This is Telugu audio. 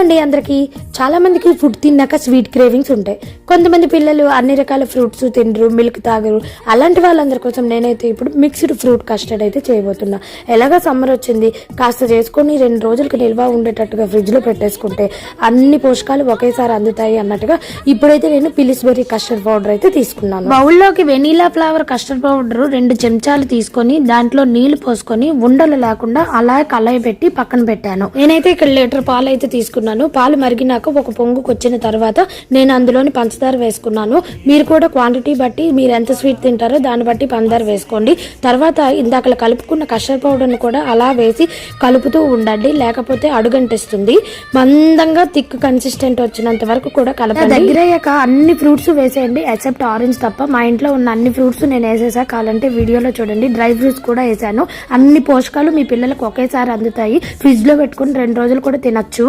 అండి అందరికి. చాలా మందికి ఫుడ్ తిన్నాక స్వీట్ క్రేవింగ్స్ ఉంటాయి. కొంతమంది పిల్లలు అన్ని రకాల ఫ్రూట్స్ తినరు, మిల్క్ తాగరు. అలాంటి వాళ్ళందరి కోసం నేనైతే ఇప్పుడు మిక్స్డ్ ఫ్రూట్ కస్టర్డ్ అయితే చేయబోతున్నా. ఎలాగా సమ్మర్ వచ్చింది, కాస్త చేసుకొని 2 రోజులకి నిల్వ ఉండేటట్టుగా ఫ్రిడ్జ్ లో పెట్టేసుకుంటే అన్ని పోషకాలు ఒకేసారి అందుతాయి అన్నట్టుగా ఇప్పుడైతే నేను పిలిస్బెర్రీ కస్టర్డ్ పౌడర్ అయితే తీసుకున్నాను. బౌల్లోకి వెనీలా ఫ్లేవర్ కస్టర్డ్ పౌడర్ 2 చెంచాలు తీసుకొని దాంట్లో నీళ్లు పోసుకొని ఉండలు లేకుండా అలా కళాయి పెట్టి పక్కన పెట్టాను. నేనైతే ఇక్కడ లీటర్ పాలు అయితే తీసుకున్నాను. పాలు మరిగినాక ఒక పొంగుకు వచ్చిన తర్వాత నేను అందులోని పంచదార వేసుకున్నాను. మీరు కూడా క్వాంటిటీ బట్టి మీరు ఎంత స్వీట్ తింటారో దాన్ని బట్టి పంచదార వేసుకోండి. తర్వాత ఇందాక కలుపుకున్న కస్టర్డ్ పౌడర్ ను కూడా అలా వేసి కలుపుతూ ఉండండి, లేకపోతే అడుగంటిస్తుంది. మందంగా థిక్ కన్సిస్టెంట్ వచ్చినంత వరకు కూడా కలపండి. దగ్గర అయ్యాక అన్ని ఫ్రూట్స్ వేసేయండి ఎక్సెప్ట్ ఆరెంజ్ తప్ప. మా ఇంట్లో ఉన్న అన్ని ఫ్రూట్స్ నేను వేసేసా, కావాలంటే వీడియోలో చూడండి. డ్రై ఫ్రూట్స్ కూడా వేసాను. అన్ని పోషకాలు మీ పిల్లలకు ఒకేసారి అందుతాయి. ఫ్రిడ్జ్ లో పెట్టుకుని 2 రోజులు కూడా తినచ్చు.